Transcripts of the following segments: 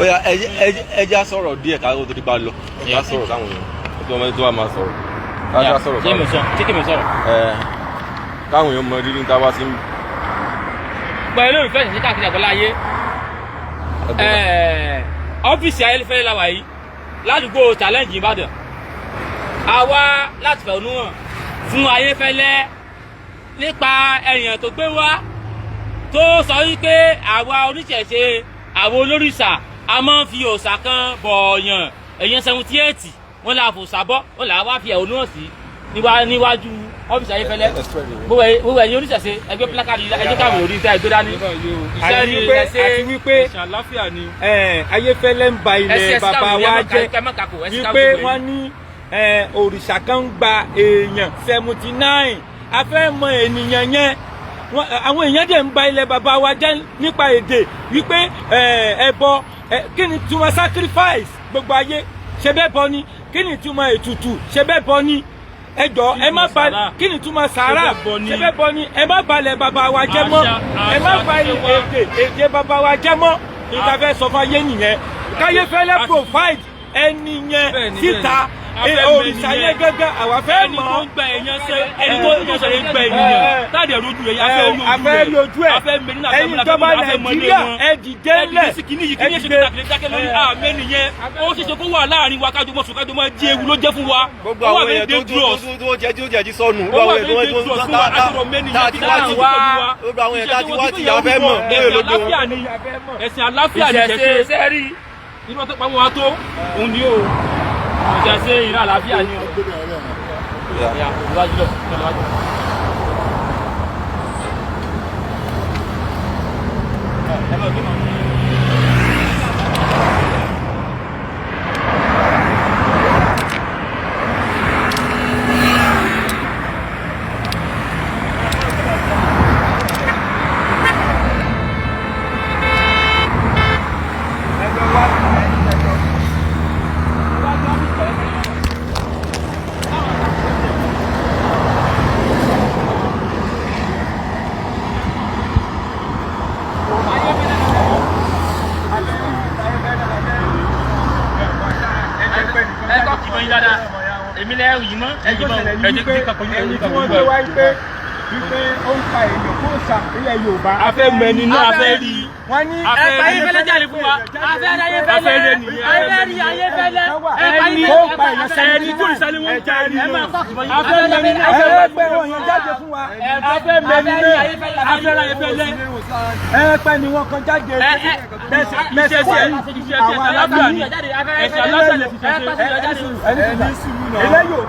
ó yá ẹ já sọ̀rọ̀ díẹ̀ káwọn tó ti bá lọ ẹ já sọ̀rọ̀ káwọn èèyàn tó wà máa sọ̀rọ̀ ká já sọ̀rọ̀ káwọn èèyàn mọ rírì tá a bá ti ń. pẹ̀lú ìfẹ́ ìṣẹ́ káàkiri àgbáláyé ọ́fíìsì Ayéfẹ́lẹ́ la wà yìí ládùúgbò challenge Ìbàdàn àwa láti fẹ̀hónú hàn fún Ayéfẹ́lẹ́ nípa èèyàn tó gbé wá tó sọ wípé àwa oníṣẹ̀ṣe àwọn olórìṣà a máa ń fi òòṣà kan bọ̀ọ̀yàn èèyàn 78 wọn là fòòṣà bọ́ wọn là wá fi ẹ̀hónú hàn sí níwájú ọ́fíìsì Ayéfẹ́lẹ́ gbogbo ẹ̀yin oníṣẹ̀ṣe ẹgbẹ́ pílákàdì ẹjẹ́ káwọn orí tẹ́ ẹgbẹ́ dání. àti wípé Ayéfẹ́lẹ́ ń ba ilẹ̀ bàbá wa jẹ́ wípé wọ́n ní òrìṣà kan ń gba èèyàn 79 a fẹ́ mọ ènìyàn yẹn àwọn èèyàn dẹ̀ ń ba ilẹ̀ bàbá wa jẹ́ nípa èdè wípé ẹbọ kí ni túmọ̀ sacrifice gbogbo ayé ṣe bẹ́ẹ̀ bọ ni kí ni túmọ̀ ètùtù ṣe bẹ́ẹ̀ bọ ni ẹjọ ẹ má ba kí ni túmọ̀ sàárà ṣe bẹ́ẹ̀ bọ ni ẹ má balẹ̀ bàbá wa jẹ́ mọ́ ẹ má ba èdè bàbá wa jẹ́ mọ́ níta fẹ́ sọ fún ayé nìyẹn káyéfẹ́lẹ́ provide ẹni yẹn síta òrìṣà yẹn gẹ́gẹ́ àwa fẹ́ mọ̀ ẹni tó ń ṣe ń gbẹ ènìyàn táàdì ẹ̀rọ ojú rẹ̀ afẹ́ rí ojú ẹ̀ ẹ̀yin ìjọba Nàìjíríà ẹ̀ dìde lẹ̀ ẹ̀ dìde. ó ṣeéṣe kó wà láàrin wa kájọ mọ̀ sùn kájọ mọ̀ di ewu ló jẹ́ fún wa. gbogbo àwọn èèyàn tó jẹ́ jí sọnù gbogbo àwọn èèyàn tó ti wá tí ìyá fẹ́ mọ̀ ẹ̀sìn àláfíà ni ṣẹ̀ṣẹ̀ rí nígbà tó pamọ́ wa tó òun ni ó Onisẹse ìran àlàáfíà ni o. èmi lẹ yìí mọ ẹyìn mọ ẹjẹ kí kakọ yìí ẹyìn kakọ yìí wípé ó ń pa èèyàn kó sa ilẹ̀ Yorùbá. afẹ́ mẹni náà afẹ́ rí wọ́n ní Ayéfẹ́lẹ́ jáde fún wa afẹ́ rí Ayéfẹ́lẹ́ rí Ayéfẹ́lẹ́ ẹni tó ń pa èèyàn sẹ́yìn ẹni tó ìsàlẹ̀ wọn jáde afẹ́ mẹni náà ẹgbẹ́ wọn yẹn jáde fún wa afẹ́ mẹni náà afẹ́ Ayéfẹ́lẹ́ ẹgbẹ́ ni wọn kan jáde mẹsẹsẹ àwọn alábíà ni ẹsẹ alábíà lè fi ṣẹṣẹ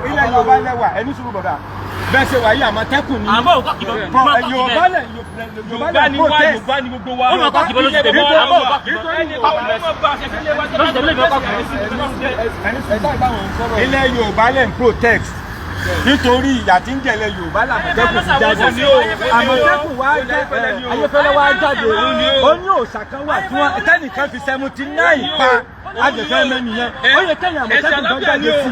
ilẹ̀ Yorùbá lẹ́wà ẹni sùúrù bọ̀dà bẹ́ẹ̀ ṣe wà yí Àmọ̀tẹ́kùn ni Yorùbá ni Yorùbá ni gbogbo wa ọmọ kọ́kì bọ́lá ti tẹ̀lé àmọ́ ilẹ̀ Yorùbá lẹ̀ ń protect nítorí ìyà tí ń jẹ̀lẹ̀ Yorùbá l'Àmọ̀tẹ́kùn ti jáde Àmọ̀tẹ́kùn wá Ayéfẹ́lẹ́ wá jáde ó ní òòṣà kan wà tí wọ́n tẹ́nìkan fi 79 pa àjẹfẹ́ mẹ́niyẹn ó yẹ kẹ́yìn Àmọ̀tẹ́kùn náà jáde sí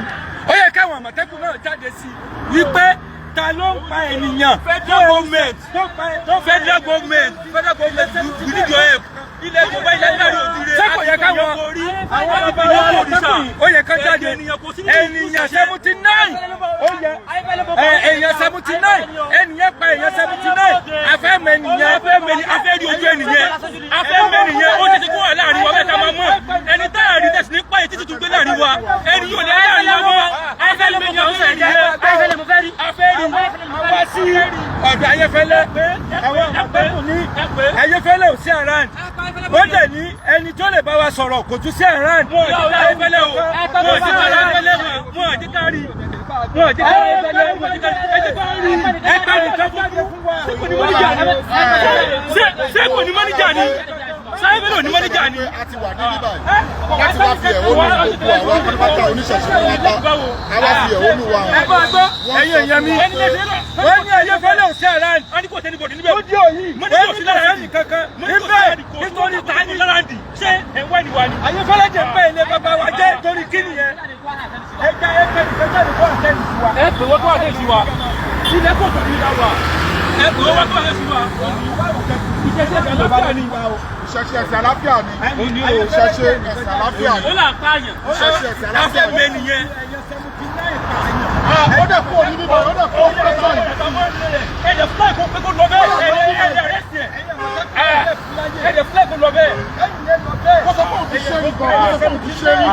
ó yẹ kẹ́yìn Àmọ̀tẹ́kùn náà jáde sí wípé ta ló ń pa ènìyàn federal government we need your help ilẹ̀ Yorùbá ilẹ̀ náà yóò dúró ṣé kò yẹ káwọn àwọn bàbá wa Àmọ̀tẹ́kùn ó yẹ ká jáde ènìyàn 79 ó yẹ èèyàn 79 ènìyàn pa èèyàn 79 afẹ́ mẹ́niyẹn afẹ́ rí ojú ènìyàn afẹ́ mẹ́niyẹn ó tètè kó wà láàrin wa mẹ́ta máa mọ̀ ẹni táàrí tẹ̀sí nípa èyí títí tó gbé láàrin wa ẹni yóò lè láàrin wa mọ́ afẹ́ mẹ́niyẹn ó sẹ̀rí afẹ́ rí wá sí ọ̀dọ̀ Ayéfẹ́lẹ́ àwọn Àmọ̀tẹ́kùn ní Ayéfẹ́lẹ́ ò sí around ó dẹ̀ ní ẹni tó lè bá wa sọ̀rọ̀ kò tún sí around. wọ́n ò jẹ́ Ayéfẹ́lẹ́ o wọ́n ò jẹ́ Ayéfẹ́lẹ́ wọ́n ò jẹ́ kárí wọ́n ò jẹ́ Ayéfẹ́lẹ́ wọ́n ò jẹ́ kárí ẹgbẹ́ nìkan fún wa ṣé kò ní mọ́níjà ni Ayéfẹ́lẹ́ ò ní mọ́níjà ni. a ti wà ní bíbá láti wá fi ẹ̀hónú gbogbo àwọn akẹ́kọ̀ọ́ oníṣẹ̀ṣe wa bá àwa fi ẹ̀hónú wa hàn. ẹgbẹ́ ọgbọ́ ẹ̀yin èèyàn mi wọ́n ní Ayéfẹ́lẹ́ ò sí around. wọ́n ní kò tẹ́ni bọ̀dì níbẹ̀. ó di òyìn mọ́níjà ò sí lára ẹni kankan níbẹ̀ nítorí tani lára dì ṣé ẹ̀wọ́ ẹni wa ni. Ayéfẹ́lẹ́ jẹ́ pé ilé bàbá wa jẹ́ torí kí nìyẹn ẹja ẹgbẹ́ nìkan jáde fún àtẹ́yìn sí wa. ẹ pè wọ́n tó àdé sí wa ilé kò tó ní ìlà wa Ìṣẹ̀ṣe ẹ̀sẹ̀ àlàáfíà ni. Ìṣẹ̀ṣe ẹ̀sẹ̀ àlàáfíà ni. Ìṣẹ̀ṣe ẹ̀sẹ̀ àlàáfíà ni. Ó là ń pààyàn. Ìṣẹ̀ṣe ẹ̀sẹ̀ àlàáfíà ni. Afẹ́ nìyẹn. Ó dẹ̀ kó òní níbẹ̀, ó dẹ̀ kó òní níbẹ̀. Ẹ̀jẹ̀ fúláì kò pé kó lọ bẹ́ẹ̀. Ẹ̀jẹ̀ rẹ̀ sí ẹ̀. Ẹ̀jẹ̀ fúláì kò lọ bẹ́ẹ̀. Ó sọ pé òun ti ṣe rí gan, ó sọ pé òun ti ṣe rí.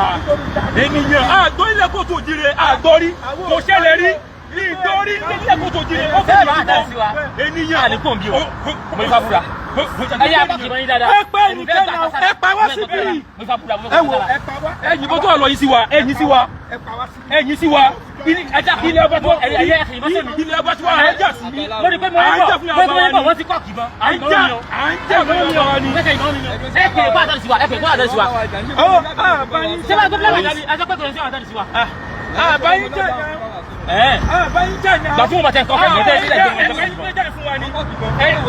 Ènìyàn àgbọ̀ ilẹ̀ kò tó jíire àgbọ̀rí kò ṣẹlẹ̀ rí. Nítorí ilé kòtò jíire ó fẹ́ máa dá sí wa. Ènìyàn àlékún bí o. Mo ní fàbúrà. Ẹ yá àbákì mọ́ ní dáadáa. Ẹ pa ẹnìkan náà. Ẹ pa wá síbí. Mo ní fàbúrà. Ẹ wo ẹ pa wá. Ẹ̀yin bó tó lọ yìí sí wa. Ẹ̀yin sí wa. Ẹ̀yin sí wa. Ẹja ilé ọba tó ilé ọba tó wà á jà sí. Mo ní pé mo ń bọ̀ wọ́n ti kọ́ kì í bọ́. À ń jà lọ́wọ́ ni. Ẹ kèrè kó àtàlù sí wa. Ẹ kèrè kó àtàlù sí wa. Ṣé wàá gbé pílẹ̀ àtàlù? Ẹ sọ pé kò ní sí àtàlù sí wa. Àbáyé jà náà. Àbáyé jà náà. Gbà fún bàtẹ́ nǹkan fún mi. Ẹ jẹ́ fún wa ni.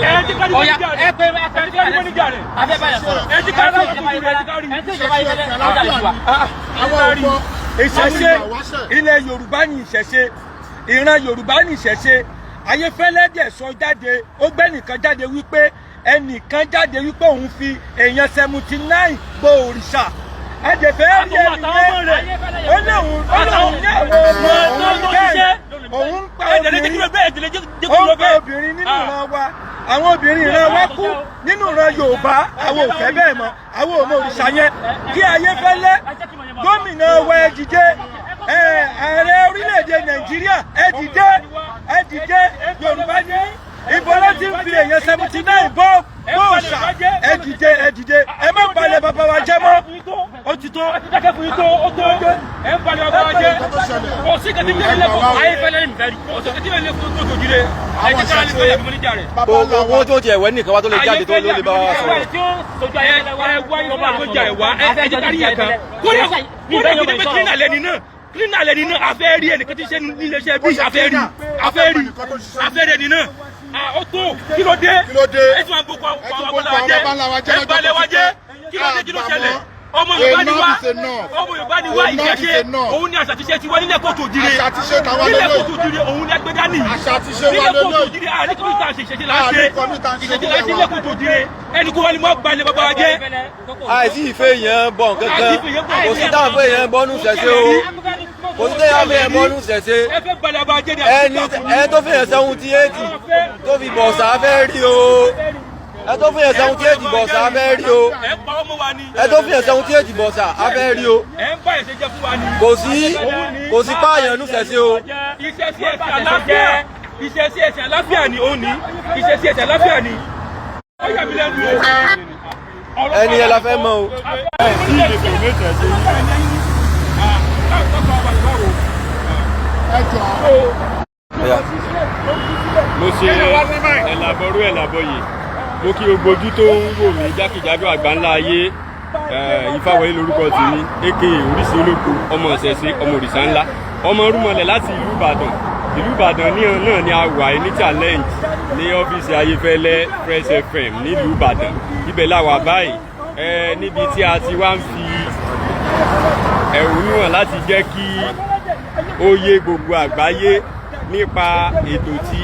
Ẹ ti ká ní wọ́n jà rẹ̀. Ẹ pé ẹ ti ká ní wọ́n jà rẹ̀. Abẹ́ báyọ̀ sọ̀rọ̀. Ẹ ti ká ní wọ́n jà rẹ̀. Ẹ ti ìjọba ìfẹ́lẹ́ ọjà lè wà. Àwọn ọ̀pọ̀ ìṣẹ̀ṣe ilẹ̀ Yorùbá ní ìṣẹ̀ṣe ìran Yorùbá ní ìṣẹ̀ṣe Ayéfẹ́lẹ́ dẹ̀ sọ jáde ó gbẹ́nìkan jáde wípé ẹnìkan jáde wípé òun fi èèyàn 79 bo òrìṣà ẹ̀jẹ̀fẹ́ rí ẹnìyẹn ó léwu ní àwọn ọmọ bẹ́ẹ̀ òun ń pa obìnrin ó ń pa obìnrin nínú ìran wa àwọn obìnrin ìran wa kú nínú ìran Yorùbá àwọn ò fẹ́ bẹ́ẹ̀ mọ́ àwọn ò mọ òrìṣà yẹn kí Ayéfẹ́lẹ́ gómìnà wa ẹ dìde ààrẹ orílẹ̀-èdè Nàìjíríà ẹ dìde Yorùbá ní ìbò ló ti ń fi èèyàn 79 bọ́ òòṣà ẹ dìde ẹ má balẹ̀ bàbá wa jẹ́ mọ́ ó ti tó dákẹ́ fún yín tó ó tó ẹ ń balẹ̀ bàbá wa jẹ́ kò sí kẹ́tí bí ilé kò Ayéfẹ́lẹ́ ní ìfẹ́ rí kò sí kẹ́tí bí ilé kò tó jíire ẹ jẹ́ kára ní ìfẹ́ yàgbọ́n níjà rẹ̀. owó tó tiẹ̀ wẹ́ nìkan wá tó lè jáde tó lè bá wa sọ̀rọ̀. ẹ wá yọba àgbọ̀jà ẹ̀ wá ẹ jẹ́ kárí ẹ̀ kan kódà kò ní pé cleaner lẹ́ni náà cleaner lẹ́ni náà afẹ́ rí ẹnìkan tí ń ṣe níléeṣẹ́ bí afẹ́ rí ẹni náà ó tó kí ló dé ẹ tún àgbo pa àwọn ọmọ jẹ ẹ balẹ̀ wa jẹ kí ló dé kí ló ṣẹlẹ̀ ọmọ Yorùbá ni wá ìṣẹ̀ṣe òun ni àṣà àtiṣe tiwa nílẹ̀ kóòtù òjìrè nílẹ̀ kóòtù òjìrè òun ni ẹgbẹ́ dání nílẹ̀ kóòtù òjìrè àárín kí níta ṣe ìṣẹ̀ṣe láṣẹ nílẹ̀ kóòtù òjìrè ẹni kó wá ní mọ́ balẹ̀ bàbá wa jẹ́. àìsí ìfẹ́ èèyàn bọ̀ kankan kò sí dáhùn pé èèyàn bọ́nú ṣẹ̀ṣẹ̀ o kò sí dáhùn pé èèyàn bọ́nú ṣẹ̀ṣẹ̀ ẹni tó fi èèyàn 78 tó fi bọ̀ sáfẹ́ rí o ẹ tó fi ẹ̀sẹ̀ ohun tí èjì bọ̀ sá fẹ́ rí o ẹ tó fi ẹ̀sẹ̀ ohun tí èjì bọ̀ sá a fẹ́ rí o kò sí pààyàn nù ṣẹ̀ṣẹ̀ o. Ìṣẹ̀ṣe ẹ̀sìn àlàáfíà ni ó ní ìṣẹ̀ṣe ẹ̀sìn àlàáfíà ni ó yà mí lẹ́nu o. ẹni ẹ la fẹ́ mọ̀ o. mo ṣe ẹ̀làbọ̀rú ẹ̀làbọ̀yè mo kí gbogbo ojú tó ń wò mí jákèjádò àgbáńlá ayé Ifáwọlé lórúkọ tèmi aka Oríṣi olóko ọmọ ìṣẹ̀ṣe ọmọ òrìṣà ńlá ọmọ rúmọlẹ̀ láti ìlú Ìbàdàn náà ni a wà ní challenge ní ọ́fíìsì Ayéfẹ́lẹ́ Press FM nílùú Ìbàdàn ibẹ̀ la wà báyìí níbi tí a ti wá ń fi ẹ̀hónú hàn láti jẹ́ kí ó yé gbogbo àgbáyé nípa ètò tí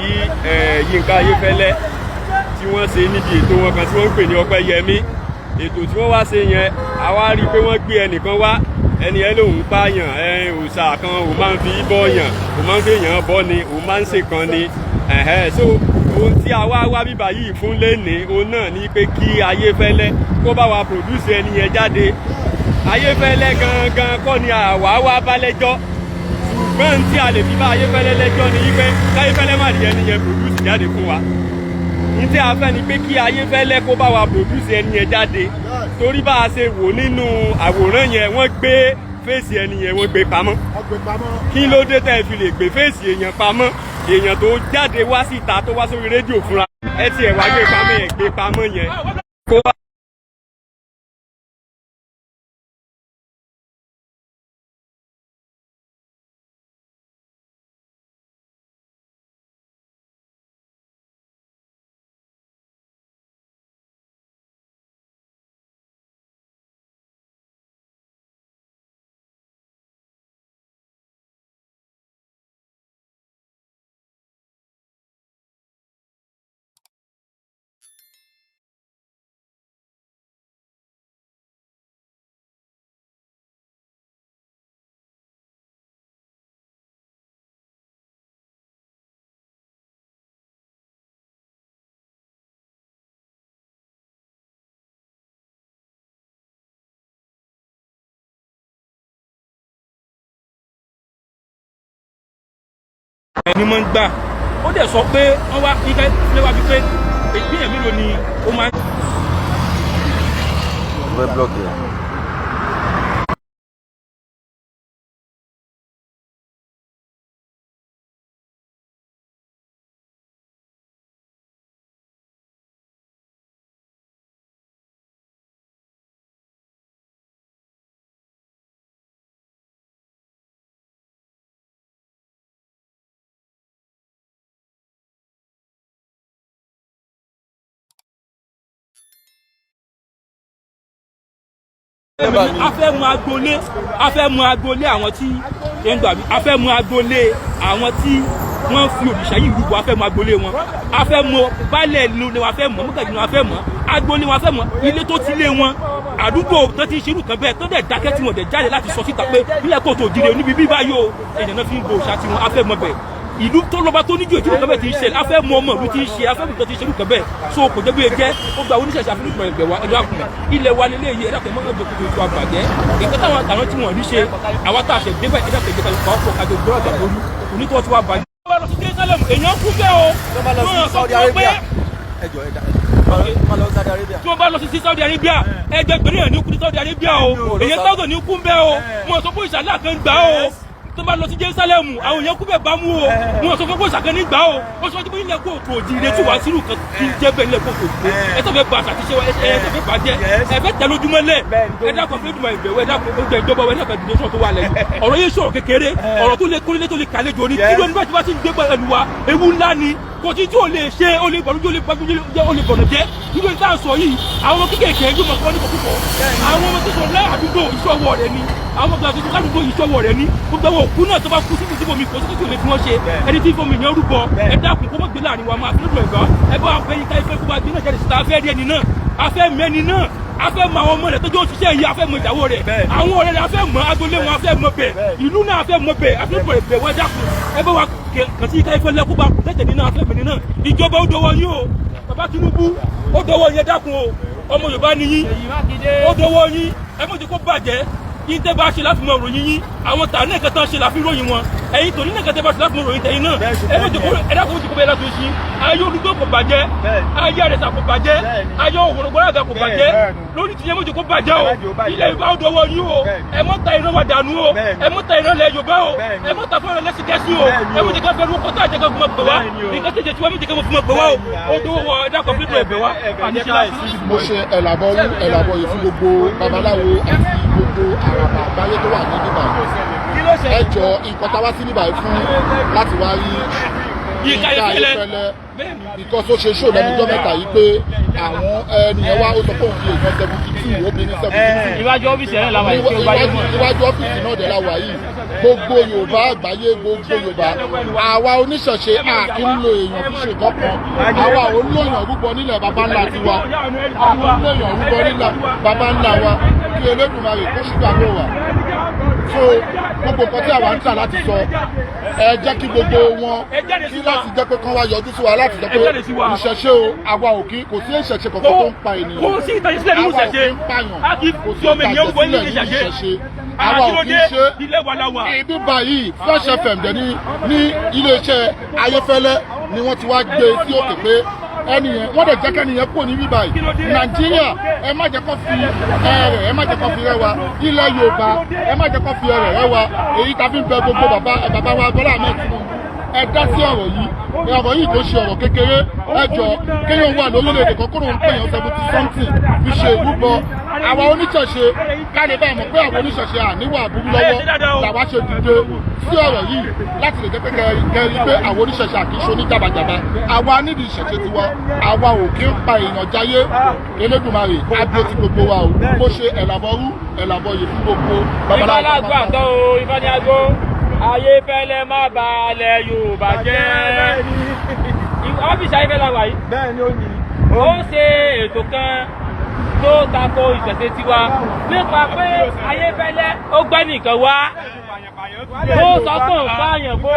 Yinka Ayefele tí wọ́n ṣe níbi ètò wọn kan tí wọ́n ń pè ní Ọpẹ́yẹmí ètò tí wọ́n wá ṣe yẹn a wá rí i pé wọ́n gbé ẹnìkan wá ẹni ẹ lòun pààyàn òòṣà kan òun máa ń fi bọ́ọ̀yàn òun máa ń fi èèyàn bọ́ ni òun máa ń ṣèkan ni so ohun tí a wá bíbá yìí fún lénìí òun náà ni pé kí Ayéfẹ́lẹ́ kó bá wa produce ẹni yẹn jáde Ayéfẹ́lẹ́ gangan kọ́ ni àwa wá bá lẹ́jọ́ ṣùgbọ́n tí a lè fi bá Ayéfẹ́lẹ́ lẹ́jọ́ ni wípé Ayéfẹ́lẹ́ má rí ẹni yẹn produce jáde fún wa ní tí a fẹ́ ni pé kí Ayéfẹ́lẹ́ kó bá wa produce ẹni yẹn jáde torí bá a ṣe wò nínú àwòrán yẹn wọ́n gbé fèsì ẹni yẹn wọ́n gbé pamọ́ kí ló dé tẹ́ ẹ fi lè gbé fèsì èèyàn pamọ́ èèyàn tó jáde wá síta tó wá sórí rédíò fúnra ẹ tiẹ̀ wá gbé pamọ́ yẹn kó wá. ẹni mọ́ ń gbà ó dẹ̀ sọ pé wọ́n wá Yinka Ayefele wá bí pé èyí mélòó ni ó máa ń. A fẹ́ mú agboolé àwọn tí a fẹ́ mú agboolé àwọn tí wọ́n fi òrìṣà yìí rúbọ, a fẹ́ mú agboolé wọn, a fẹ́ mú baálẹ̀ ìlú ni wọ́n fẹ́ mọ̀, mọ́gàjì ni wọ́n fẹ́ mọ̀, agboolé wọn fẹ́ mọ̀, ilé tó ti lé wọn, àdúgbò tó ti ṣerú kan bẹ́ẹ̀ tó dẹ̀ dákẹ́ tí wọ́n dẹ̀ jáde láti sọ síta pé nílẹ̀ kò tó dire níbi bí báyìí o èèyàn náà fi ń bo òòṣà tiwọn, a fẹ́ mọ̀ bẹ́ẹ̀ ìlú tó lọ́ba tó níjó ìtúrú kan bẹ́ẹ̀ ti ń ṣe afẹ́ mọ ọmọ ìlú ti ń ṣe afẹ́ mọ̀tọ́ ti ń ṣe lùkàn bẹ́ẹ̀ so kò jẹ́ bí ẹ jẹ́ ó gba oníṣẹ̀ṣẹ̀ àfihàn ẹgbẹ̀ wa ẹ̀dọ́ àkùnrin ilẹ̀ wa nílé yìí ẹ̀dá pẹ̀lú ọjọ́ kòtò ètò àgbàjẹ́ kẹ̀kẹ́ táwọn àtàwọn tí wọ́n rí ṣe àwa tá a ṣẹ̀ débẹ̀ ẹ̀dá pẹ̀lú ẹ̀ka ìkọ̀ ọ̀pọ̀ kájọ gbọ́dọ̀ àgbà lórí onítọ̀ tí wàá bàjẹ́. èèyàn kú bẹ́ẹ̀ o tí wọ́n bá lọ sí Saudi Arabia ẹgbẹ́ pẹ̀lú ẹ̀ ní kú ní Saudi Arabia o èèyàn sáwọ́dọ̀ ní kú bẹ́ẹ̀ o mo sọ fún ìṣàlẹ̀ àkàn gbà o tó bá lọ sí Jerusalem àwọn èèyàn kú bẹ́ẹ̀ bá mú o wọn sọ fún kó ìṣàkàn ní gbà o ó sọ pé ilẹ̀ kóòtù òjìire tí wàá sírù kan kí n jẹ́ bẹ́ẹ̀ ilẹ̀ kóòtù òjìire ẹ tó fẹ́ gba àṣàtìṣe ẹ tó fẹ́ bàjẹ́ ẹ fẹ́ tẹ lójúmọ́lẹ̀ ẹ dákun fún ìdùnnú ìbẹ̀wò ẹ dákun oúnjẹ ìjọba ẹ dákun ìdílé tó wà lẹ́yìn ọ̀rọ̀ yìí sọ̀rọ̀ kékeré ọ̀rọ̀ tó lè kólé tó lè kàlejò ní kí ló ní bá ti ń gbé pẹ̀lú wa ewu ńlá ni kò tí tí o lè ṣe o lè bọ̀rọ̀ jẹ́ o lè bọ̀rọ̀ jẹ́ nígbà tí a sọ yìí àwọn ọmọ kékèké yóò máa kọ́ ní kòkòkò àwọn ọmọ tó sọ lẹ́ àdúgbò ìṣọwọ́ rẹ ni àwọn ọmọ tó sọ ládùúgbò ìṣọwọ́ rẹ ni gbogbo àwọn òkú náà tó bá kú síbi síbò mi kò sí tó lè fi wọ́n ṣe ẹni tí fọmọ ìyẹn rúbọ ẹ dákun kó mọ̀ gbé láàrin wa máa fi lóògùn ẹ̀gbọ́n ẹ bá fẹ́ Yinka Ayefele kó bá gbé náà jáde síta afẹ́ rí ẹni náà afẹ́ mẹ́ni náà afẹ́ mọ àwọn ọmọ rẹ̀ tó jẹ́ òṣìṣẹ́ yìí afẹ́ mọ ìyàwó rẹ̀ àwọn ọ̀rẹ́ rẹ̀ afẹ́ mọ agboolé wọn afẹ́ mọ bẹ̀ ìlú náà afẹ́ mọ bẹ̀ afẹ́ mọ bẹ̀ wọ́n dákun ẹ bá wa kàn sí Yinka Ayefele kó bá tẹ̀tẹ̀ nínú afẹ́ mẹ́ni náà ìjọba ó dọwọ́ yín o bàbá Tinubu ó dọwọ́ yín dákun o ọmọ Yorùbá ni yín ó dọwọ́ yín ẹ mọ̀ tí kò bàjẹ́ yín tẹ́ bá ṣe láti mọ ìròyìn yín àwọn tà náà kẹta ṣe láfi ròyìn wọn ẹ̀yin tòní náà kẹta bá ṣe láti mọ ìròyìn tẹ̀yin náà ẹ mọ̀ tí kò ẹ dákun tí kò bẹ́ẹ̀ láti ṣí ayé olùgbò kò bàjẹ́ ayé àrẹ̀sà kò bàjẹ́ ayé òwòrògbòrò àgbà kò bàjẹ́ lórí ti yẹn mọ̀ tí kò bàjẹ́ o ilẹ̀ Yorùbá ó dọwọ́ yín o ẹ mọ̀ ta ìran wa dànù o ẹ mọ̀ ta ìran lẹ̀ Yorùbá o ẹ mọ̀ ta fúnra lẹ́sìn kẹ́sì o ẹ mọ̀ tí ká fẹ́ lóko tó àjẹkẹ́ fún ọgbẹ̀ wa nǹkan tẹ̀jẹ̀ tí wọ́n mọ̀ tí ká fún ọgbẹ̀ wa o ó dọwọ́ ẹ dákun fún ẹgbẹ̀ wa mo ṣe ẹ̀làbọ̀ yìí fún gbogbo babaláwo àti gbogbo àràbà àgbáyé tó wà ní níbà ẹ jọ nǹkan tá a wá sí níbà fún láti wá rí Yinka Ayefele because ó ṣe ṣó lẹ́nu ọjọ́ mẹ́ta yìí pé àwọn ènìyàn wa ó sọ pé òun fi èèyàn 72 obìnrin 72 iwájú ọ́fíìsì rẹ̀ làwọn yìí tó bá yẹ mọ́ iwájú ọ́fíìsì náà dẹ̀ láwà yìí gbogbo Yorùbá àgbáyé gbogbo Yorùbá àwa oníṣẹ̀ṣe àkí ń lo èèyàn fi ṣe kankan àwa ò ń lòyàn rúbọ nílẹ̀ baba ńlá tiwa àwọn ń lòyàn rúbọ nílẹ̀ baba ńlá wa kí Elédùmarè kó ṣùgbọ́n àbọ̀ wà so gbogbo nǹkan tí àwa ń tà láti sọ ẹ jẹ́ kí gbogbo wọn kí láti jẹ́ pé kán wá yọjú sí wa láti jẹ́ pé ìṣẹ̀ṣe o àwa ò kí kò sí ìṣẹ̀ṣe kankan tó ń pa ènìyàn kò sí ìtàjẹsílẹ̀ nínú ìṣẹ̀ṣe a kì í pààyàn kò sí ìtàjẹsílẹ̀ nínú ìṣẹ̀ṣe àwa ò kì í ṣe ibi báyìí Fresh FM dẹ̀ ní iléeṣẹ́ Ayefele ni wọ́n ti wá gbé sí òkè pé ẹnìyẹn wọ́n dẹ̀ jẹ́ kẹ́nìyẹn kúrò ní bíbá yìí Nàìjíríà ẹ má jẹ́ kó fi ẹrẹ̀ ẹ má jẹ́ kó fi rẹwà ilẹ̀ Yorùbá ẹ má jẹ́ kó fi ẹrẹ̀ rẹwà èyí tá fi ń bẹ gbogbo bàbá wa Bọ́lá Ahmed Tinubu ẹ dá sí ọ̀rọ̀ yìí tó ṣe ọ̀rọ̀ kékeré ẹ jọ kéèyàn wà lórílẹ̀‐èdè kan kúrò ń pèèyàn 70 something fi ṣe ìrúbọ àwa oníṣẹ̀ṣe káde bá mọ̀ pé àwọn oníṣẹ̀ṣe àníwà àbúrú lọ́wọ́ làwa ṣe dìde sí ọ̀rọ̀ yìí láti lè jẹ́ pé kẹrin pé àwọn oníṣẹ̀ṣe àkíṣe oníjàbàjàbà àwa nídìí ìṣẹ̀ṣe tiwa àwa ò kí ń pa èèyàn jayé Elédùmarè ábí ti gbogbo wa o mo ṣe ẹ̀làbọ̀rú ẹ̀làbọ̀yè fún gbogbo babaláwo Ayefele má balẹ̀ Yorùbá jẹ́ ọ́fíìsì Ayefele wà yìí bẹ́ẹ̀ ni ó ní ó ṣe ètò kan tó tako ìṣẹ̀ṣe tiwa nípa pé Ayefele ó gbẹ́ nìkan wá ó sọ pé òun pààyàn fún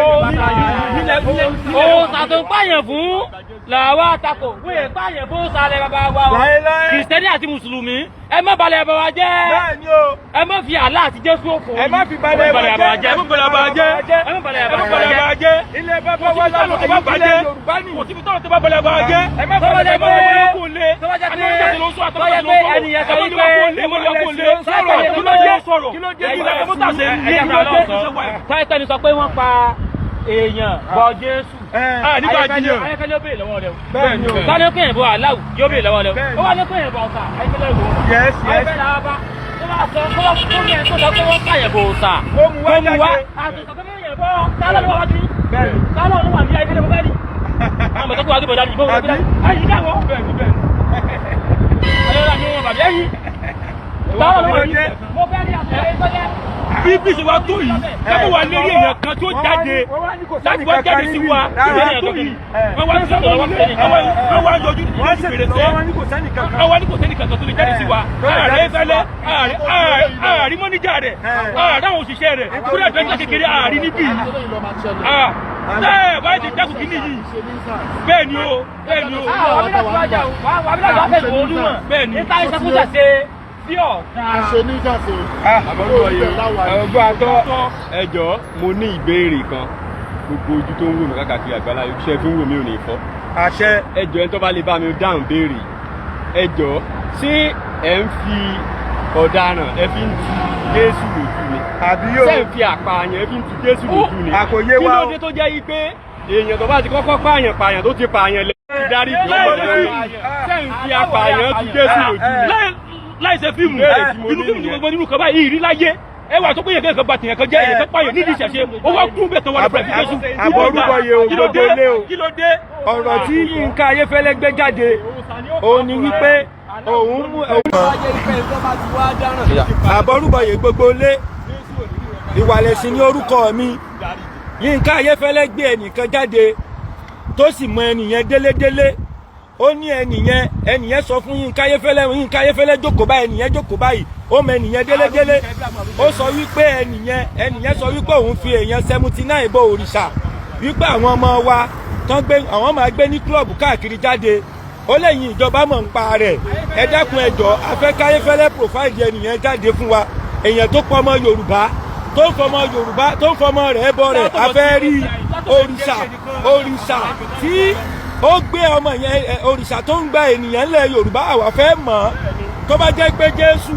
ó sàtún pààyàn fún làwọn àtakò wọ́n yẹ báyẹn bó sálẹ̀ bàbá wa o kìrìsìtẹ́nì àti mùsùlùmí ẹ má balẹ̀ bàbá jẹ́ ẹ má fi àlá àti Jésù òfò ẹ má fi balẹ̀ bàbá jẹ́ ẹ má balẹ̀ bàbá jẹ́ ilé bàbá wa lálọ́ ìpínlẹ̀ Yorùbá ni kò síbi tọ́lọ̀ tó bá balẹ̀ bàbá jẹ́ ẹ má balẹ̀ bàbá jẹ́ kò lé tọ́wọ́ pé ẹnìyàn sọ wípé táìpẹ́ ni sọ pé wọ́n pa èèyàn bọ Jésù Ayefele ó béèrè lọ́wọ́ rẹ̀ o tani ó kéèyàn bọ aláwù yóò béèrè lọ́wọ́ rẹ̀ o ó wà ní kéèyàn bọ ọ̀sà Ayefele rẹ̀ o Ayefele àbá tó bá sọ kó ní ẹ̀ tó sọ pé wọ́n pààyàn bọ ọ̀sà ó mú wá àti sọ pé kéèyàn bọ tálọ́ ló wà ní tálọ́ ló wà ní Ayefele mo fẹ́ rí àmọ̀ tó kó wá gbé bọ̀dá ní ìbọn wọn ayé dáwọ́ ayọ́lá ní wọn bàbá yìí tálọ́ ló wà ní mo fẹ́ rí àtẹ̀lé sọ́jẹ́ bí bí ṣe wá tó yìí kábí wà lérí èèyàn kan tó jáde láti wá jáde sí wa ìdílé èèyàn tó yìí wọ́n wá ní sọ́dọ̀ wọ́n wá yọjú ní fèrèsé wọ́n wá ní kò sẹ́ni kankan tó lè jáde sí wa ààrẹ fẹ́lẹ́ ààrí mọ́níjà rẹ̀ ààrẹ àwọn òṣìṣẹ́ rẹ̀ kúrẹ́ ìfẹ́ kékeré ààrí níbí yìí báyìí ti dákùn kí nìyí bẹ́ẹ̀ ni o bẹ́ẹ̀ ni o bẹ́ẹ̀ ni ọgbọ́n atọ́ ẹjọ́ mo ní ìbéèrè kan gbogbo ojú tó ń wò mí káàkiri àgbàlá iṣẹ́ fi ń wò mí ò ní fọ́ àṣẹ ẹjọ́ ẹni tó bá lè bá mi dáhùn béèrè ẹjọ́ ṣé ẹ ń fi ọ̀daràn ẹ fi ń tu Jésù lójú ni àbí yóò ṣé ẹ ń fi àpààyàn ẹ fi ń tu Jésù lójú ni àkòyé wa kí ló dé tó jẹ́ yí pé èèyàn tó bá ti kọ́kọ́ pààyàn tó ti pààyàn lẹ́yìn darí tó ṣé ń fi àpààyàn tu Jésù lójú ni láìsẹ fíìmù inú fíìmù gbogbo nínú kan báyìí ìrí láyé ẹ wà tó péye kẹ́kẹ́ bá tìyàn kan jẹ́ èyàn kan pààyàn nídìí ìṣẹ̀ṣe ó wá kún bẹ́ẹ̀ tán wà lọ́pọ̀ ẹ̀fíkẹ́sù àbọ̀rúbọ yẹ òdodo lé o kí ló dé ọ̀rọ̀ tí Yinka Ayefele gbé jáde òun ni wípé òun mú àbọ̀rúbọ yẹ gbogbo lé ìwàlẹ̀sìn ní orúkọ mi Yinka Ayefele gbé ẹnìkan jáde tó sì mọ ẹnìyẹn délédélé ó ní ẹnìyẹn sọ fún Yinka Ayefele jókòó báyìí ẹnìyẹn jókòó báyìí ó mọ ẹnìyẹn délédélé ó sọ wípé ẹnìyẹn sọ wípé òun fi èèyàn 79 bọ òrìṣà wípé àwọn ọmọ wa tán gbé àwọn máa gbé ní kílọ̀bù káàkiri jáde ó lẹ́yìn ìjọba mọ̀ ń pa rẹ̀ ẹ dákun ẹ jọ̀ọ́ afẹ́ Ayefele profile ẹnìyẹn jáde fún wa èèyàn tó pọ̀ ọmọ Yorùbá tó ń fọmọ rẹ̀ bọ rẹ̀ afẹ́ rí òrìṣà tí ó gbé ọmọ yẹn òrìṣà tó ń gba ènìyàn lẹ̀ Yorùbá àwa fẹ́ mọ̀ tó bá jẹ́ pé Jésù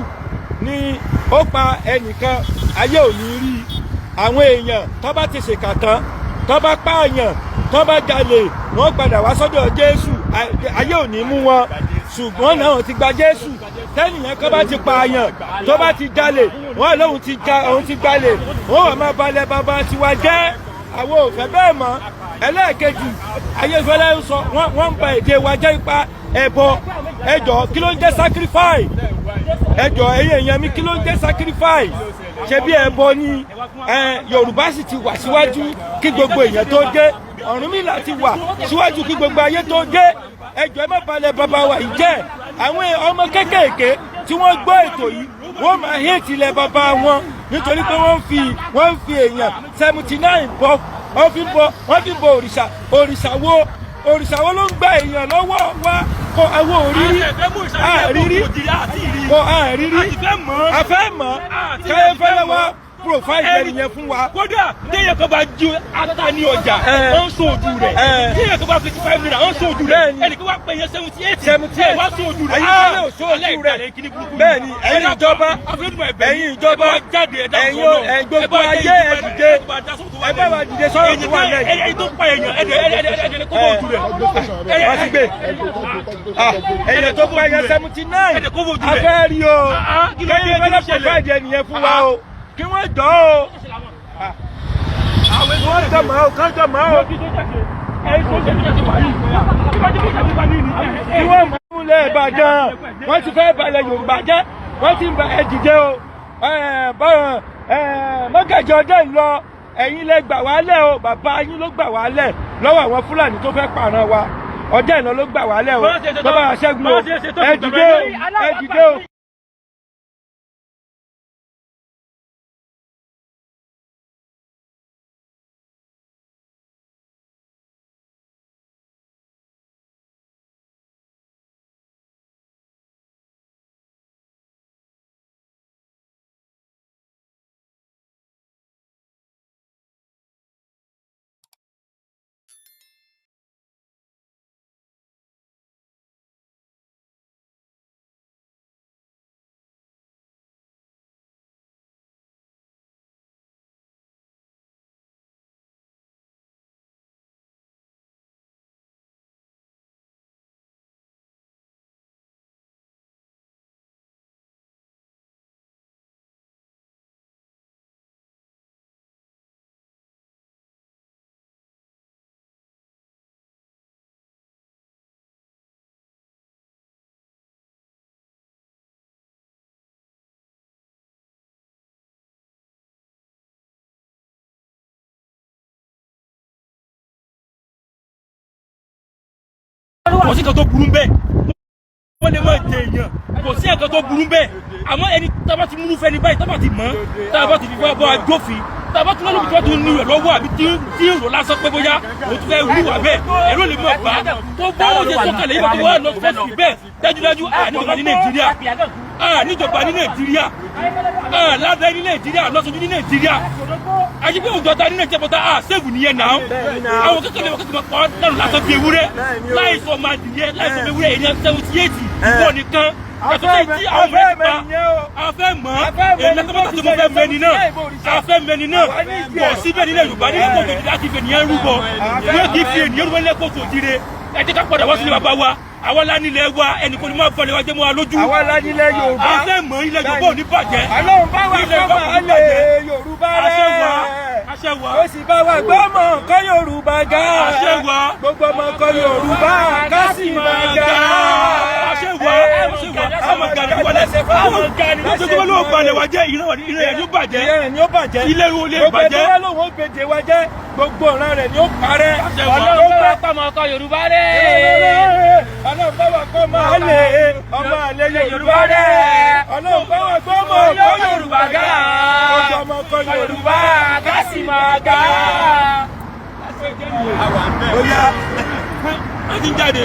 ni ó pa ẹnìkan ayé ò ní rí àwọn èèyàn tó bá ti ṣèkà tán tó bá pààyàn tó bá jalè wọ́n padà wá sọ́dọ̀ Jésù ayé ò ní mú wọn ṣùgbọ́n náà ti gba Jésù tẹ́nìyàn kan bá ti pààyàn tó bá ti jalè wọ́n lóun ti gbalè wọ́n wà máa balẹ̀ bàbá tiwa jẹ́ àwọn ò fẹ́ bẹ́ẹ̀ mọ́ ẹlẹ́ẹ̀kejì Ayefele ń sọ wọ́n ń ba èdè wa jẹ́ ipa ẹbọ ẹjọ́ kí ló ń jẹ́ sacrifice ẹjọ́ ẹ̀yin èèyàn mi kí ló ń jẹ́ sacrifice ṣe bí ẹbọ ni Yorùbá sì ti wà síwájú kí gbogbo èèyàn tó dé Ọ̀rúnmìlà ti wà síwájú kí gbogbo ayé tó dé ẹjọ́ ẹ má balẹ̀ bàbá wa yìí jẹ́ àwọn ọmọ kéékèèké tí wọ́n gbọ́ ètò yìí wọ́n máa hate ilẹ̀ bàbá wọn nítorí pé wọ́n ń fi èèyàn 79 bọ wọ́n fi bọ òrìṣà wo ló ń gba èèyàn lọ́wọ́ wa kọ àwọn òrírí afẹ́ mọ́ Ayefele wa profile ẹnìyẹn fún wa. kódà téèyàn kan bá ju ata ní ọjà ó ń sọ ojú rẹ̀ téèyàn kan bá 55 naira ó ń sọ ojú rẹ̀ ẹnìkan wá pè yẹn 78 wá sọ ojú rẹ̀ Ayefele ò sọ ojú rẹ̀ bẹ́ẹ̀ ni ẹ̀yin ìjọba ẹ̀yin gbogbo ayé ẹ dìde ẹ bá wa dìde sọ̀rọ̀ tó wà lẹ́yìn. ẹ̀yin tó pa èèyàn ẹ̀dẹ̀ kó bọ̀ ojú rẹ̀ wọ́n ti gbé ẹ̀yin tó pa èèyàn 79 afẹ́ rí o Ayefele profile ẹnìyẹn fún wa o kí wọ́n jọ o wọ́n jọ mọ́ o kán jọ mọ́ o kí wọ́n mọ̀ ọ́n lẹ́ Ìbàdàn wọ́n ti fẹ́ balẹ̀ Yorùbá jẹ́ wọ́n ti ń ba ẹ̀dìdẹ́ o mọ́gàjì ọdẹ lọ ẹ̀yin lẹ gbà wá lẹ̀ o bàbá yín ló gbà wá lẹ̀ lọ́wọ́ àwọn Fúlàní tó fẹ́ pààrọ̀ wa ọdẹ ìlọ ló gbà wá lẹ̀ o lọ́wọ́ àṣẹ́gun o ẹ̀dìdẹ́ o. sí nǹkan tó burú bẹ́ẹ̀ wọ́n lè máa jẹ èèyàn kò sí nǹkan tó burú bẹ́ẹ̀ àmọ́ ẹni tábà ti múlú fẹ́ni báyìí tábà ti mọ̀ tábà ti fi fẹ́ bọ́ ajófin tábà tún lọ́dún tí wọ́n tún ní rẹ̀ lọ́wọ́ àbí tí ń rò lásán pé bóyá o tún fẹ́ wúwà bẹ́ẹ̀ ẹ̀rọ lè mọ̀ bá tó bọ́ òye sọ́kàlẹ̀ yìí tó wà lọ fẹ́sì bẹ́ẹ̀ dájúdájú níjọba ní Nàìjíríà níjọba ní Nàìjíríà ládàá ní Nàìjíríà lọ́sọ̀dún ní Nàìjíríà àyíké òjọta ní Nàìjíríà bọ́tà sẹ́ẹ̀bù nìyẹn náà àwọn kékeré wọn kékeré kọ́ dànù lásán bí ewúrẹ́ láìsọ máa dìyẹ láìsọ ewúrẹ́ èèyàn 78 ìwọ nìkan àtúntò tí àwọn fẹ́ mọ̀ afẹ́ mọ̀ èyí lẹ́kọ̀ọ́ tí mo fẹ́ mẹ́ni náà afẹ́ mẹ́ni náà bọ̀ síbẹ̀ nílẹ̀ Yorùbá ní ẹ̀kọ́ tó di láti fi ènìyàn rúbọ wọ́n kì í fi ènìyàn rúbọ lẹ́kọ̀ọ́ tó dire ẹ jẹ́ ká padà wá sílé bàbá wa àwa la nílẹ̀ wa ẹnì kan ní máa fọlẹ̀ wa jẹ́ mọ́ wa lójú àwa la nílẹ̀ Yorùbá afẹ́ mọ̀ ilẹ̀ Yorùbá ò ní bàjẹ́ Ọlọ́run bá wa kọ́ máa lè Yorùbá rẹ̀ ó sì bá wa gbọ́ mọ̀ kọ́ Yorùbá ga gbogbo ọmọ kọ́ Yorùbá ká sì máa ga gbogbo ló balẹ̀ wa jẹ́ ìrẹ̀ yóò bàjẹ́ ilé wo lè bàjẹ́ gbogbo lóhùn gbèdé wa jẹ́ gbogbo ọ̀ràn rẹ̀ ni ó parẹ́ Ọlọ́run bá wa pàmò ọkọ Yorùbá rẹ̀ Ọlọ́run bá wa kọ́ máa lè ọmọ àlè Yorùbá rẹ̀ Ọlọ́run bá wa gbọ́ mọ̀ kọ́ Yorùbá ga gbogbo ọmọ kọ́ Yorùbá ká sì máa ga. a ti jáde.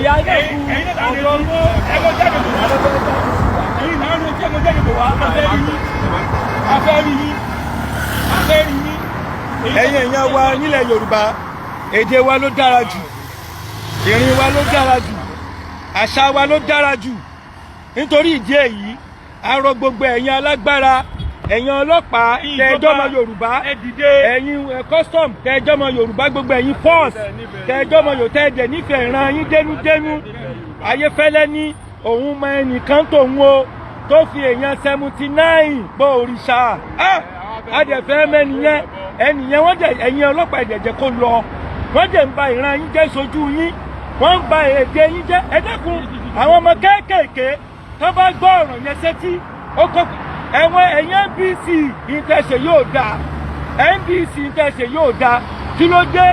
ìyá ẹgbẹ́ kú ẹgbẹ́ jáde bò wá. ẹ̀yin náà ló jẹ́ ẹgbẹ́ jáde bò wá. afẹ́ rí yín. ẹ̀yin èèyàn wa nílẹ̀ Yorùbá èdè wa ló dára jù ìrìn wa ló dára jù àṣà wa ló dára jù nítorí ìdí èyí a rọ gbogbo ẹ̀yin alágbára ẹ̀yin ọlọ́pàá tẹ́ẹ̀jọ́mọ Yorùbá ẹ̀yin custom tẹ́ẹ̀jọ́mọ Yorùbá gbogbo ẹ̀yin force tẹ́ẹ̀jọ́mọ Yorùbá tẹ́ẹ̀dẹ̀ nífẹ̀ẹ́ ìran yín dénúdénú Ayéfẹ́lẹ́ ní òun mọ ẹnìkan tòun o tó fi èèyàn 79 bọ òrìṣà adẹ̀fẹ́ mẹ́niyẹn ẹnìyẹn wọ́n dẹ̀ ẹ̀yin ọlọ́pàá ẹ̀dẹ̀jẹ̀ kó lọ wọ́n dẹ̀ ń ba ìran yín jẹ́ sojú yín wọ́n ń ba èdè yín jẹ́ ẹ dákun àwọn ọmọ kéékèèké tó bá gbọ́ ọ̀rọ̀ yẹn sétí ó kọ́ ẹ̀wọ̀n ẹ̀yìn NBC ìtẹ̀sẹ̀ yóò dáa NBC ìtẹ̀sẹ̀ yóò dáa kí ló dé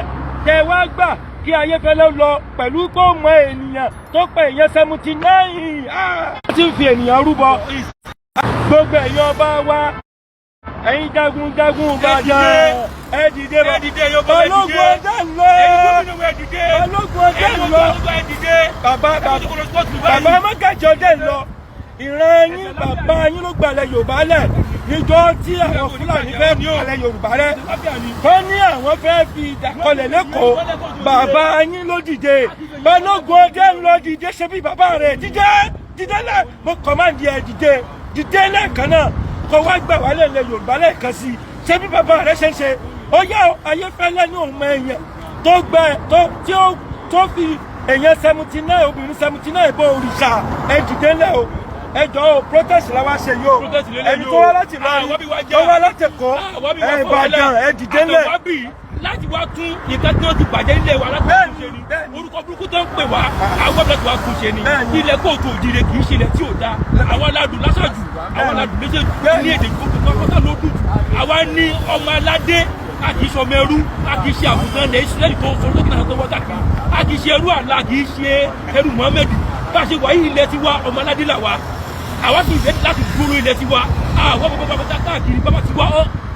tẹ wá gbà kí Ayéfẹ́lẹ́ lọ pẹ̀lú pé ó mọ ènìyàn tó pé èèyàn 79 ó ti ń fi ènìyàn rúbọ gbogbo ẹ̀yin ọba wa ẹ̀yin jagunjagun Ìbàdàn ẹ dìde Balógun ọdẹ ń lọ Balógun ọdẹ ń lọ bàbá mọ́gàjì ọdẹ ń lọ ìran yín bàbá yín ló gbalẹ̀ Yorùbá lẹ̀ níjọ́ tí àwọn Fúlàní fẹ́ gbalẹ̀ Yorùbá rẹ̀ tó ní àwọn fẹ́ fi ìdàkọlẹ̀ lẹ́kọ̀ọ́ bàbá yín ló dìde Balógun ọdẹ ń lọ dìde ṣe bí bàbá rẹ̀ dìde lẹ̀ mo kọ̀máǹdì ẹ̀ dìde lẹ́ẹ̀kan náà kó wá gbà wálé ilẹ̀ Yorùbá lẹ́ẹ̀kan sí ṣe bí bàbá rẹ̀ ṣe ń ṣe ó yá Ayéfẹ́lẹ́ ní òun mọ èèyàn tó fi èèyàn 79 obìnrin 79 bọ òrìṣà ẹ dìde lẹ̀ o ẹjọ́ o protest la wá ṣe yìí o ẹni tó wá láti lọ tó wá láti kọ́ Ìbàdàn ẹ dìde lẹ̀. láti wá tún nǹkan tí wọ́n ti bàjẹ́ nílé wa láti wá tún ṣe ni orúkọ burúkú tó ń pè wá àwọn ọ̀dọ́ tí wàá tún ṣe ni ilẹ̀ kóòtù òjìrè kì í ṣe ilẹ̀ tí ò dáa àwọn aládùn lásàjù àwọn aládùn méjèèjì ní èdè kọ́kọ́tà ló dùn àwa ní ọmọ aládé a kì í ṣe ọmọ ẹrú a kì í ṣe àgùntàn ilẹ̀ Ísírẹ́lì tó sọ lókè náà tó wọ́n dà kiri a kì í ṣe ẹrú àlá kì í ṣe ẹrú Muhammed bá a ṣe wáyé ilẹ̀ tiwa ọmọ aládé là wa àwa sì rẹ́dí láti dúró ilẹ̀ tiwa àwọn bàbá káàkiri bàbá tiwa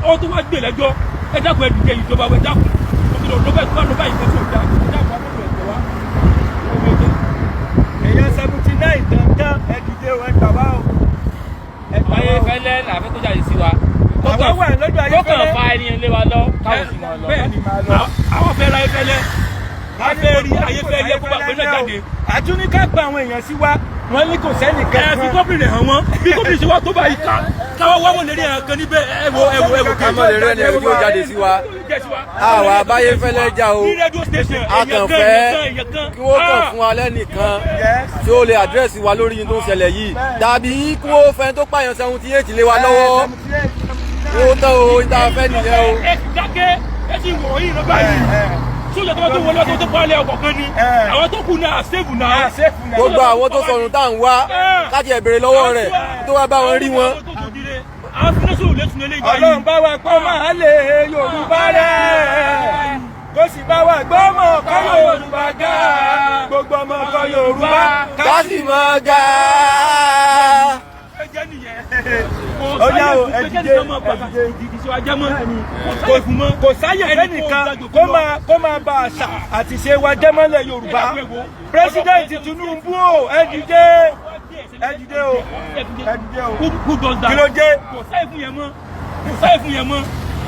ọ tó wá gbé lẹ́jọ́ ẹ dákun ẹdùnkẹ ìjọba wẹ dákun lọ́bẹ̀ tó wà lọ́bẹ̀ ìfẹ́ tó dáa dákun àbúrò ẹ̀jẹ̀ wa. èèyàn 79 dandan ẹ dìde o ẹ gbà wá o. Ayéfẹ́lẹ́ làbẹ́ tó jáde sí wa àwọn wà lọ́dọ̀ Ayéfẹ́lẹ́ tó kàn fa ẹni ilé wa lọ káwọn sì máa lọ. bẹ́ẹ̀ni àwọn fẹ́ ra Ayéfẹ́lẹ́ afẹ́ rí Ayéfẹ́lẹ́ kó bá gbé náà jáde. àtúnika gba àwọn èèyàn sí wa wọ́n ní kò sẹ́ni kankan. fi gómìnà hàn wọ́n bí gómìnà ṣe wá tó báyìí káwọ́ wá mọ̀ lérí ẹ̀kan níbẹ̀ ẹ̀wọ̀ kámọ́ lè rẹ́ni ẹ̀rú yóò jáde sí wa àwa Ayéfẹ́lẹ́ já o a kàn fẹ́ kí wọ́n kàn fún wa lẹ́nìkan tí ó lè àdírẹ́sì wa lórí tó ń ṣẹlẹ̀ yìí tàbí kí wọ́n fẹ́ tó pààyàn 78 lé wa lọ́wọ́ kí wọ́n tán o ìta fẹ́ nìyẹn o. ẹ ti dákẹ́ ẹ ti wọ̀ yìí lọ báyìí sójà tó bá tó wọlé ọtọ tó pàálẹ̀ ọkọ̀ kan ni àwọn tó kù náà àṣẹ́fù náà. gbogbo àwọn tó sọnù tá à ń wá káàdì ẹ̀bẹ̀rẹ̀ lọ́wọ́ rẹ̀ tó wá bá wọn rí wọn. àwọn fúnẹ́sì ò lè tún lé ìgbà yìí. Ọlọ́run bá wa kọ́ máa lè Yorùbá rẹ̀ kó sì bá wa gbọ́ ọmọ ọkọ Yorùbá ga gbogbo ọmọ ọkọ Yorùbá ká sì mọ̀ ga. Ó yá o ẹ̀dìdé kò sáyè fẹ́nìkan kó máa ba àṣà àti ṣe wa jẹ́ mọ́lẹ̀ Yorùbá. Pírẹ́sídẹ̀ntì Tinubu o ẹ̀dìdé o kí ló dé? Kò sáyè fún yẹn mọ́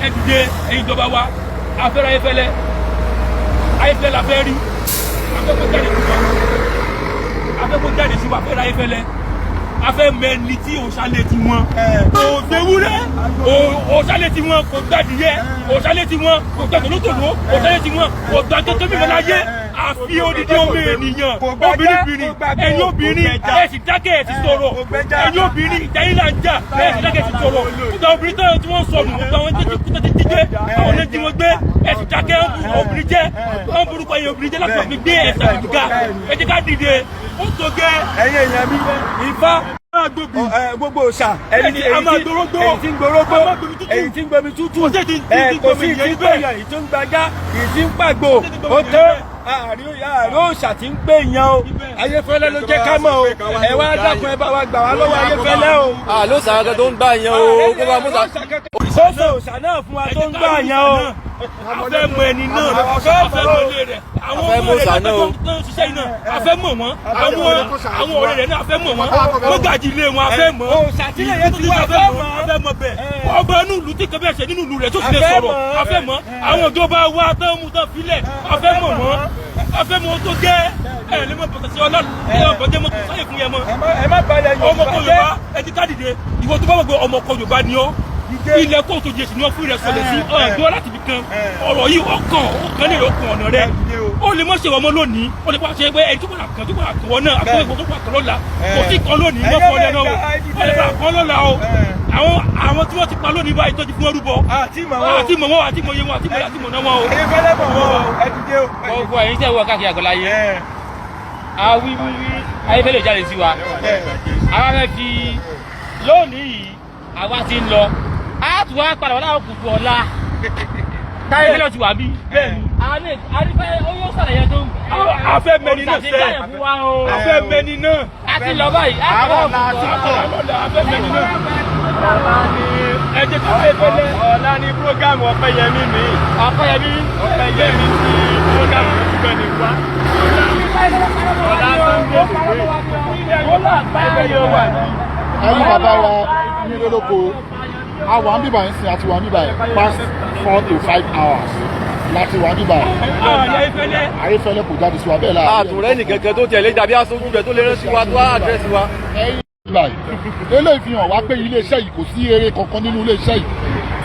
ẹ̀dìdé ẹ̀yin ìjọba wa afẹ́rẹ́ Ayefele la fẹ́ rí afẹ́kọ̀ jáde sí wa afẹ́rẹ́ Ayefele afẹ́ mẹ́ni tí òṣàlẹ̀ ti wọn kò gbẹ̀wúrẹ́ òṣàlẹ̀ ti wọn kò gbàdìyẹ òṣàlẹ̀ ti wọn kò gbàtòlótòló òṣàlẹ̀ ti wọn kò gbàtòtò mímọ́ láyé àfi odidi ọmọ ènìyàn obìnrin ẹ̀yin obìnrin ẹ̀ sì dákẹ́ ẹ̀ sì sọ̀rọ̀ ẹ̀yin obìnrin ìdáyín là ń jà ẹ̀ sì dákẹ́ ẹ̀ sì sọ̀rọ̀ gbogbo obìnrin tó tí wọ́n sọnù gbogbo àwọn tó ti jíjẹ àwọn ẹni tí wọ́n gbé ẹ̀ sì dákẹ́ obìnrin jẹ́ wọ́n burúkú ẹ̀yin obìnrin jẹ́ láti fi gbé ẹ̀sà ìdúgà ẹ̀ jẹ́ ká dìde ó tó gẹ́ ẹ̀yin èèyàn mi Ifá gbogbo òòṣà èyí tí ń gborógbó èyí tí ń gbomi tútù kò sí ìtí ń gbèyàn èyí tó ń gbajá èyí tí ń pàgbò ó tó àárín òòṣà tí ń gbé yan o Ayefele ló jẹ́ ká mọ̀ o ẹ wá dákun ẹ bá wa gbà wá lọ́wọ́ Ayefele o. ló sàrán tó ń gbà yan o kó bá mú sa. kó sọ òòṣà náà fún wa tó ń gbà yan o. afẹ́ mọ ẹni náà afẹ́ mọ ilé rẹ̀ àwọn ọmọ rẹ̀ tó ń ṣiṣẹ́ iná afẹ́ mọ̀ wọ́n àwọn ọ̀rẹ́ rẹ̀ náà afẹ́ mọ̀ wọ́n mọ́gàjì ilé wọn afẹ́ mọ̀ òṣàtìlẹ́yìn tí wọ́n afẹ́ mọ̀ bẹ́ẹ̀ ọba inú ìlú tí kẹfẹ́ ṣe nínú ìlú rẹ̀ tó sì lè sọ̀rọ̀ afẹ́ mọ̀ àwọn ìjọba wa tán mú tán filẹ̀ afẹ́ mọ̀ wọ́n afẹ́ mọ̀ tó gẹ́ ẹ̀ lè mọ̀ bọ̀tẹ̀ sí ọlọ́run ẹ̀ ọ̀bọ̀dé mọ̀ sáyè fún yẹn mọ̀ ọmọ kọ Yorùbá ẹ ti ká dìde ìwọ tó bá wọ̀ pé ọmọ kọ Yorùbá ni ọ́ ilẹ̀ kóòtù jésù ni wọ́n fún ìrẹsọ̀lẹ̀ sí ọ̀dọ́ láti fi kan ọ̀rọ̀ yìí ọkàn lè ọkàn ọ̀nà rẹ̀ ó lè mọ̀ ṣe ọmọ lónìí ó lè pàṣẹ pé ẹni tó kọ̀ kàn tó kọ̀ kàn wọ́n náà àbúrò ìfọ̀ tó kọ̀ kàn lọ́la kò sí kan lónìí wọ́n fọ́ lẹ́nu o ó lè fà kàn lọ́la o àwọn tí wọ́n ti pa lónìí báyìí tó ti fún ọdún bọ̀ àti mọ̀ wọn àti mọ̀ yé wọn àti mọ̀ náà wọn o. Ayefele mọ̀ wọn ẹ ti dé o. gbogbo ẹ̀yin tẹ́ wọ káàkiri àgbáláyé awíwíwí Ayefele jáde sí wa àwa fẹ́ fi lónìí yìí àwa ti ń lọ a tún wá padà wọ́n láwọn kùkù ọ̀la táyé fẹ́lẹ́ ti wà bí. àdìfẹ́ oyún sàlàyé tó. afẹ́ mẹ́ni náà sẹ́ afẹ́ mẹ́ni náà. a ti lọ báyìí. àwọn ọ̀la afẹ́ mẹ́ni náà. ẹ jẹ́ ká Ayefele. ọ̀la ní prógámù Ọpẹ́yẹmí mi. Ọpẹ́yẹmí ti prógámù ìgbẹ́ ní wá. ọ̀la tó ń gbé ẹ̀yin bàbá wa nílé lóko a wà ń bíbà yín sin àti wà ń bíbà yín past 4 to 5 hours láti wà ń bíbà yín. Ayefele kò jáde sí wa bẹ́ẹ̀ láàárọ̀. àtúrẹ́ nìkẹ́kẹ́ tó tẹ̀lé dàbí aṣojú rẹ̀ tó lè rántí wa tó àdírẹ́sì wa. ẹ̀yin bíbà yìí eléyìí fi hàn wá pé iléeṣẹ́ yìí kò sí eré kankan nínú iléeṣẹ́ yìí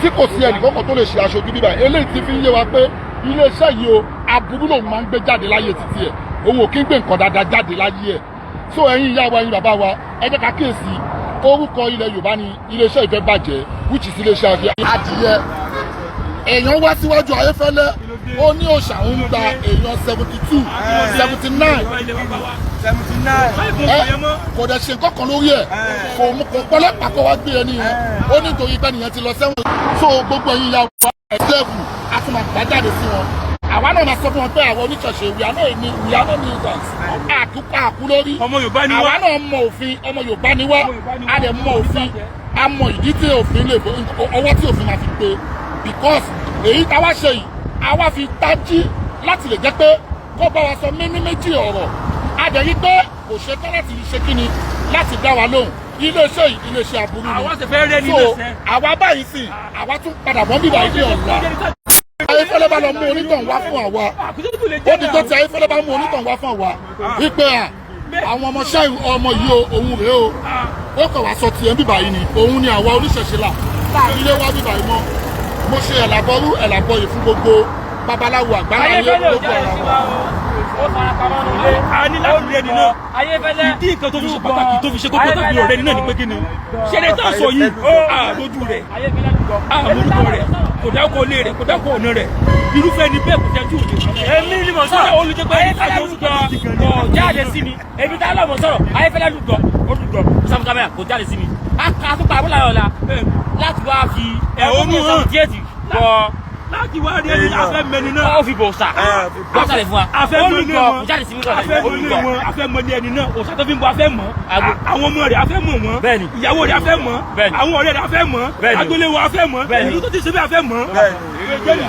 tí kò sí ẹnì kankan tó lè ṣe aṣojú bíbà yìí eléyìí ti fi ń yé wa pé iléeṣẹ́ yìí o aburú lòun máa ń gbé jáde láyé títí ẹ̀ owó kí ń gbé nǹkan dáadáa jáde láyé ẹ̀ so ẹ̀yin ìyá wa ẹ̀yin bàbá wa ẹ jẹ́ ká kíyèsí orúkọ ilẹ̀ Yorùbá ni iléeṣẹ́ ìfẹ́ bàjẹ́ which is iléeṣẹ́ adìyẹ èèyàn wá síwájú Ayefele ó ní òòṣà ń gba èèyàn 72 79 kò dẹ̀ ṣe nǹkan kan lórí ẹ̀ kò pọ́lọ́pàá kó wá gbé ẹni yẹn ó nítorí pé nìyẹn ti lọ sẹ́wọ̀n so gbogbo ẹ̀yin ìyá wa ẹ̀ẹ́dẹ́gùn a tún máa gbà jáde sí wọn àwa náà máa sọ fún wọn pé àwọn oníṣẹ̀ṣe ìyànà ní ìgbàs àkú lórí ọmọ Yorùbá ni wá àwa náà mọ òfin ọmọ Yorùbá ni wá a lè mọ òfin a mọ ìdí tí òfin lè ọwọ́ tí òfin máa fi gbé because èyí táwa ṣe yìí àwa fi tají láti lè jẹ́ pé kó bá wa sọ mímí méjì ọ̀rọ̀ a dẹ̀ rí pé kò ṣe tán láti ṣe kíni láti dá wa lóhùn iléeṣẹ́ yìí iléeṣẹ́ aburú ni àwa ti fẹ́ rẹ́ ní ilé àwa báyìí sì àwa tún padà bọ́ bíbá ilé ọ̀la. Ayefele bá lọ mú onítàn wá fún àwa ó di tó ti Ayefele bá mú onítàn wá fún àwa wípé àwọn ọmọọṣẹ́ ọmọ yìí o òun rèé o ó kàn wá sọ tiẹ̀ bíbá yìí ni òun ni àwa oníṣẹ̀ṣe là ilé wa bíbá yìí mọ́ mo ṣe ẹ̀làbọ̀yè fún gbogbo babaláwo àgbáláyé gbogbo ọ̀rọ̀ wa. ó fara pamọ́ nílé. a ní láti rẹ nínú Ayefele ìdí nǹkan tó fi ṣe pàtàkì tó fi ṣe kókó tàbí ọ̀rẹ́ nínú ní pé kí ni ṣẹlẹ̀ tá a sọ yìí àlójú rẹ̀ àmórúkọ rẹ̀ kò dákọ̀ ilé rẹ̀ kò dákọ̀ ọ̀nà rẹ̀ irúfẹ́ ni bẹ́ẹ̀ kò tẹ́jú òde. èmi ni mo sọ̀rọ̀ olùjẹ́pẹ́ Ayefele lùgbọ́ kò jáde sí mi èmi tá a lọ mo sọ̀rọ̀ Ayefele lùgbọ́ ó lùgbọ́ Sam Kamara kò jáde sí mi a tún pa àbúlà ọ̀la láti wá fi ẹ̀hónú hàn díẹ̀tì bọ láti wá rí ẹni afẹ́ mẹni náà. ó fi bò sà. ó sàlẹ̀ fún wa. afẹ́ mẹni wọn jáde sí mi sọ̀rọ̀. afẹ́ mẹni wọn afẹ́ mẹni ẹni náà òòṣà tó fi ń bọ afẹ́ mọ́. àwọn ọmọ rẹ̀ afẹ́ mọ̀ wọ́n. bẹ́ẹ̀ni. ìyàwó rẹ̀ afẹ́ mọ̀. bẹ́ẹ̀ni. àwọn ọ̀rẹ́ rẹ̀ afẹ́ mọ̀. bẹ́ẹ̀ni. agboolé wọn afẹ́ mọ̀. bẹ́ẹ̀ni. ìlú tó ti ṣe bí afẹ́ mọ̀. bẹ́ẹ̀ni.